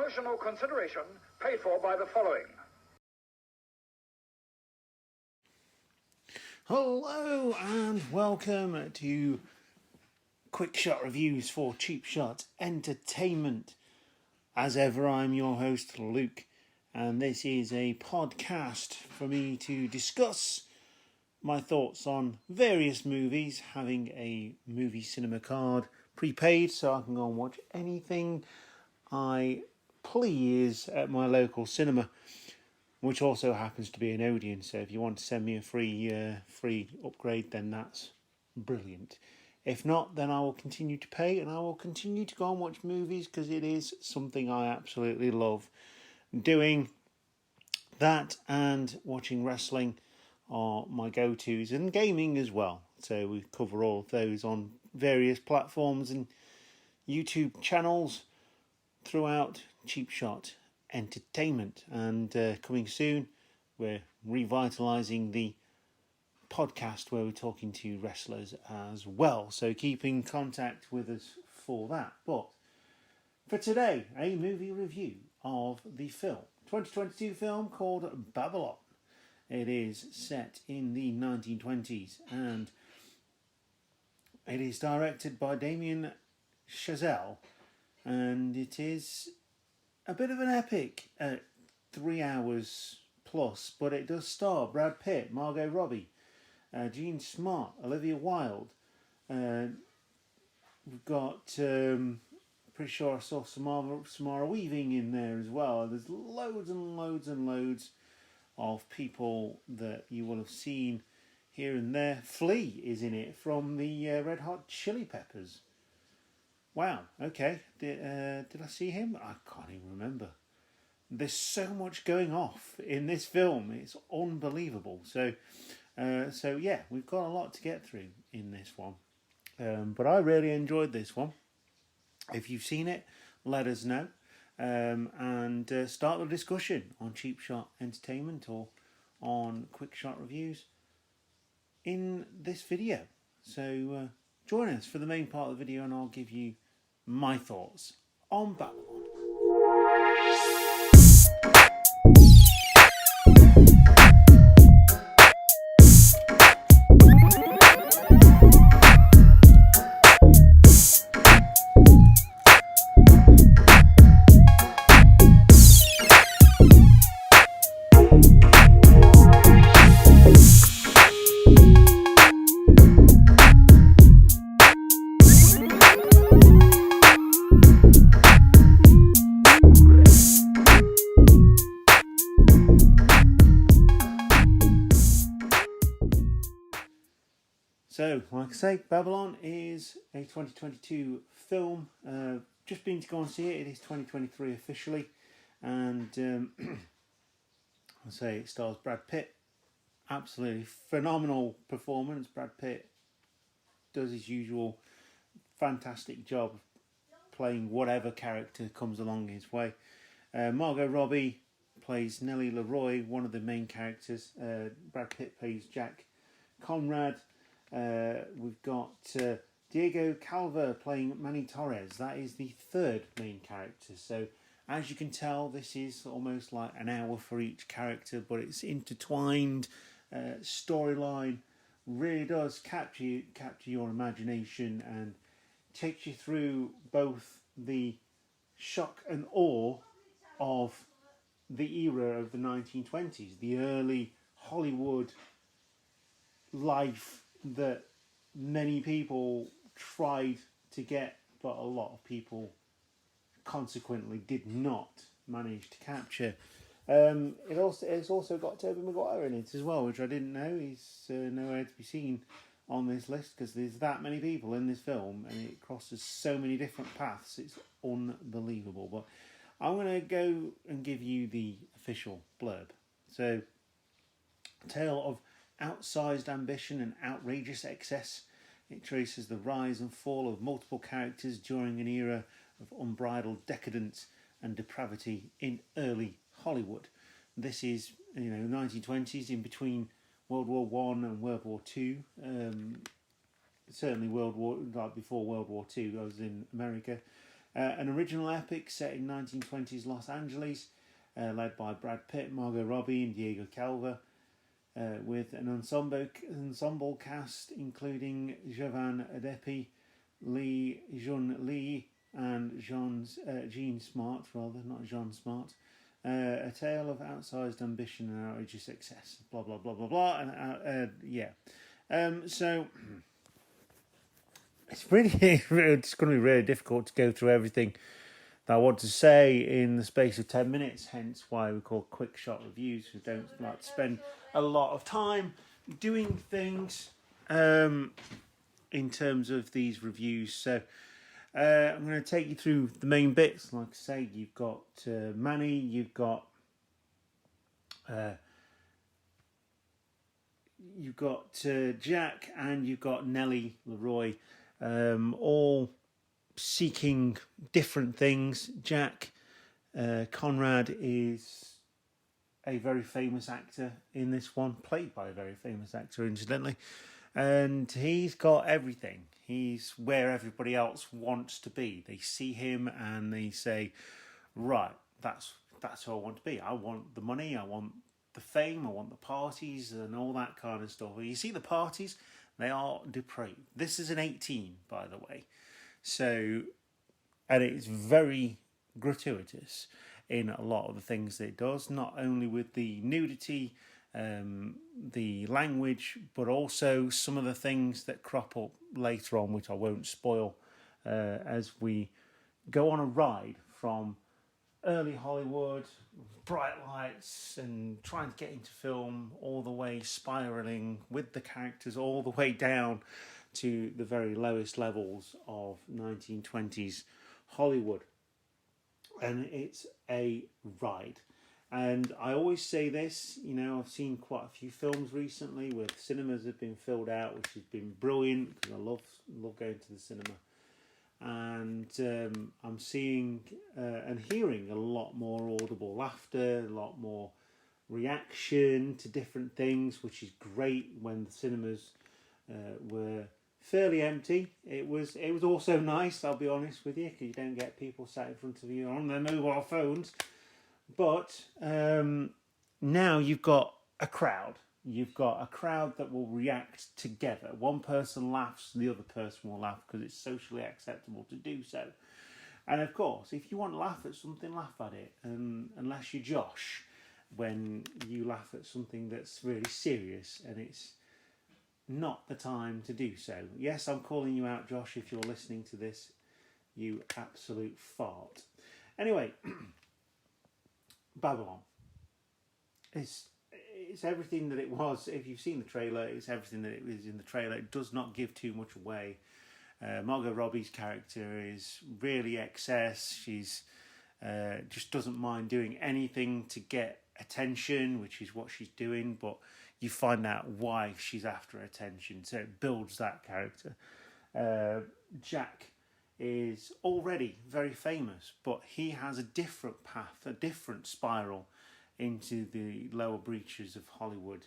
Promotional consideration paid for by the following. Hello and welcome to Quick Shot Reviews for Cheap Shot Entertainment. As ever, I'm your host, Luke, and this is a podcast for me to discuss my thoughts on various movies, having a movie cinema card prepaid so I can go and watch anything I please at my local cinema, which also happens to be an Odeon. So if you want to send me a free upgrade, then that's brilliant. If not, then I will continue to pay and I will continue to go and watch movies because it is something I absolutely love doing. That and watching wrestling are my go-tos, and gaming as well. So we cover all of those on various platforms and YouTube channels throughout Cheap Shot Entertainment. And coming soon, we're revitalising the podcast where we're talking to wrestlers as well. So keep in contact with us for that. But for today, a movie review of the 2022 film called Babylon. It is set in the 1920s and it is directed by Damien Chazelle, and it is a bit of an epic at 3 hours plus, but it does star Brad Pitt, Margot Robbie, Jean Smart, Olivia Wilde. We've got, pretty sure I saw Samara Weaving in there as well. There's loads and loads and loads of people that you will have seen here and there. Flea is in it from the Red Hot Chili Peppers. Wow, okay. Did I see him? I can't even remember. There's so much going off in this film. It's unbelievable. So yeah, we've got a lot to get through in this one. But I really enjoyed this one. If you've seen it, let us know. And start the discussion on Cheap Shot Entertainment or on Quick Shot Reviews in this video. So join us for the main part of the video and I'll give you my thoughts on Babylon. So, like I say, Babylon is a 2022 film. Just been to go and see it. It is 2023 officially. And I say it stars Brad Pitt. Absolutely phenomenal performance. Brad Pitt does his usual fantastic job playing whatever character comes along his way. Margot Robbie plays Nellie Leroy, one of the main characters. Brad Pitt plays Jack Conrad. We've got Diego Calva playing Manny Torres. That is the third main character. So as you can tell, this is almost like an hour for each character, but it's intertwined storyline. Really does capture your imagination and takes you through both the shock and awe of the era of the 1920s, the early Hollywood life that many people tried to get, but a lot of people consequently did not manage to capture. It's also got Tobey Maguire in it as well, which I didn't know. He's nowhere to be seen on this list because there's that many people in this film and it crosses so many different paths. It's unbelievable. But I'm going to go and give you the official blurb. So, a tale of outsized ambition and outrageous excess. It traces the rise and fall of multiple characters during an era of unbridled decadence and depravity in early Hollywood. This is, 1920s, in between World War One and World War Two. Certainly before World War Two, I was in America. An original epic set in 1920s Los Angeles, led by Brad Pitt, Margot Robbie, and Diego Calva, with an ensemble cast including Jovan Adepi, Lee Jun Lee, and Jean Smart, not Jean Smart. A tale of outsized ambition and outrageous success. Blah blah blah blah blah. And so it's going to be really difficult to go through everything that I want to say in the space of 10 minutes. Hence why we call quick shot reviews. We don't like to spend a lot of time doing things in terms of these reviews. So I'm going to take you through the main bits. Like I say, you've got Manny, you've got Jack, and you've got Nellie Leroy, all seeking different things. Jack Conrad is a very famous actor in this one, played by a very famous actor, incidentally. And he's got everything. He's where everybody else wants to be. They see him and they say, right, that's who I want to be. I want the money, I want the fame, I want the parties and all that kind of stuff. You see the parties, they are depraved. This is an 18, by the way. So, and it's very gratuitous in a lot of the things that it does, not only with the nudity, the language, but also some of the things that crop up later on, which I won't spoil, as we go on a ride from early Hollywood, bright lights, and trying to get into film, all the way spiralling with the characters all the way down to the very lowest levels of 1920s Hollywood. And it's a ride. And I always say this, I've seen quite a few films recently where cinemas have been filled out, which has been brilliant because I love going to the cinema. And I'm seeing and hearing a lot more audible laughter, a lot more reaction to different things, which is great when the cinemas were fairly empty. It was also nice, I'll be honest with you, because you don't get people sat in front of you on their mobile phones. But now you've got a crowd. You've got a crowd that will react together. One person laughs, the other person will laugh because it's socially acceptable to do so. And of course, if you want to laugh at something, laugh at it. Unless you're Josh, when you laugh at something that's really serious and it's not the time to do so. Yes, I'm calling you out, Josh, if you're listening to this, you absolute fart. Anyway, Babylon. It's everything that it was. If you've seen the trailer, it's everything that it was in the trailer. It does not give too much away. Margot Robbie's character is really excess. She's just doesn't mind doing anything to get attention, which is what she's doing, but you find out why she's after attention, so it builds that character. Jack is already very famous, but he has a different path, a different spiral into the lower reaches of Hollywood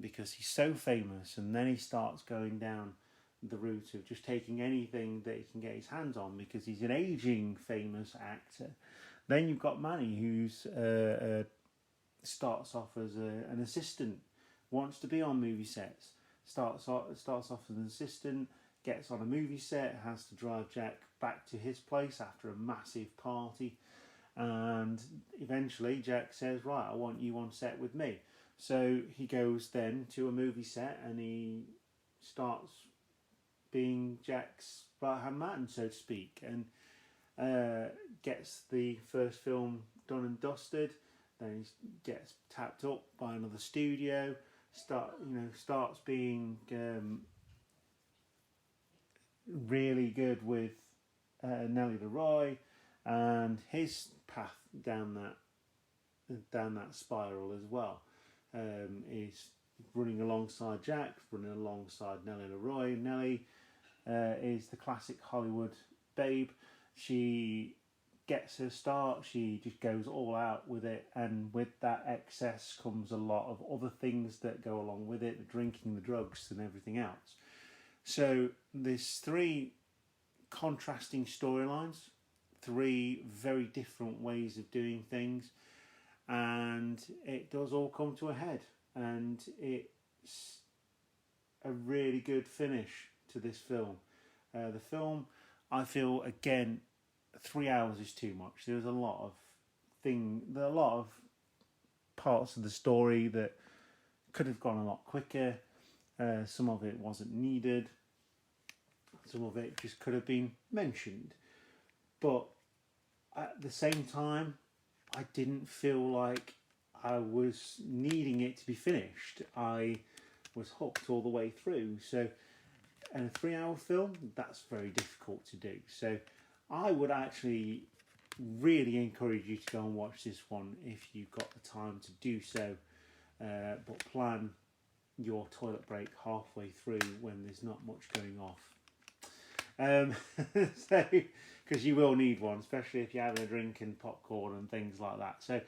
because he's so famous, and then he starts going down the route of just taking anything that he can get his hands on because he's an aging famous actor. Then you've got Manny, who's starts off as an assistant, wants to be on movie sets, starts off as an assistant, gets on a movie set, has to drive Jack back to his place after a massive party, and eventually Jack says, right, I want you on set with me. So he goes then to a movie set and he starts being Jack's right-hand man, so to speak, and gets the first film done and dusted. Then he gets tapped up by another studio, starts being really good with Nellie Leroy, and his path down that spiral as well is running alongside Jack, running alongside Nellie Leroy. Nellie is the classic Hollywood babe. She gets her start, she just goes all out with it, and with that excess comes a lot of other things that go along with it, the drinking, the drugs and everything else. So there's three contrasting storylines three very different ways of doing things, and it does all come to a head, and it's a really good finish to this film. The film, I feel, again, 3 hours is too much. There's a lot of parts of the story that could have gone a lot quicker. Some of it wasn't needed. Some of it just could have been mentioned. But at the same time, I didn't feel like I was needing it to be finished. I was hooked all the way through. So in a 3 hour film, that's very difficult to do. So I would actually really encourage you to go and watch this one if you've got the time to do so. But plan your toilet break halfway through when there's not much going off. So, because you will need one, especially if you're having a drink and popcorn and things like that. So,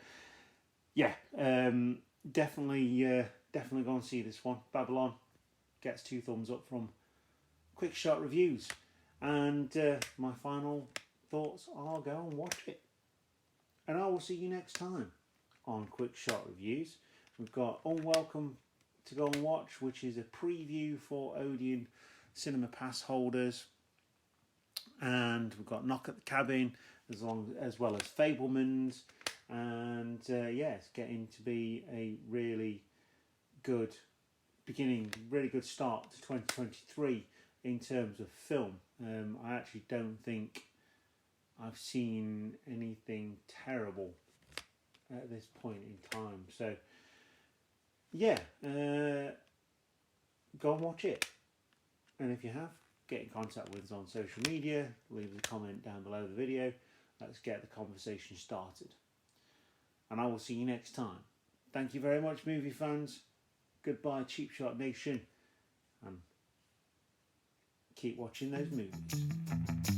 yeah, definitely go and see this one. Babylon gets 2 thumbs up from Quick Shot Reviews. And my final thoughts are go and watch it. And I will see you next time on Quick Shot Reviews. We've got Unwelcome to go and watch, which is a preview for Odeon Cinema Pass holders. And we've got Knock at the Cabin, as well as Fablemans. And it's getting to be a really good beginning, really good start to 2023 in terms of film. I actually don't think I've seen anything terrible at this point in time. So, go and watch it. And if you have, get in contact with us on social media, leave a comment down below the video. Let's get the conversation started. And I will see you next time. Thank you very much, movie fans. Goodbye, Cheap Shot Nation. And keep watching those movies.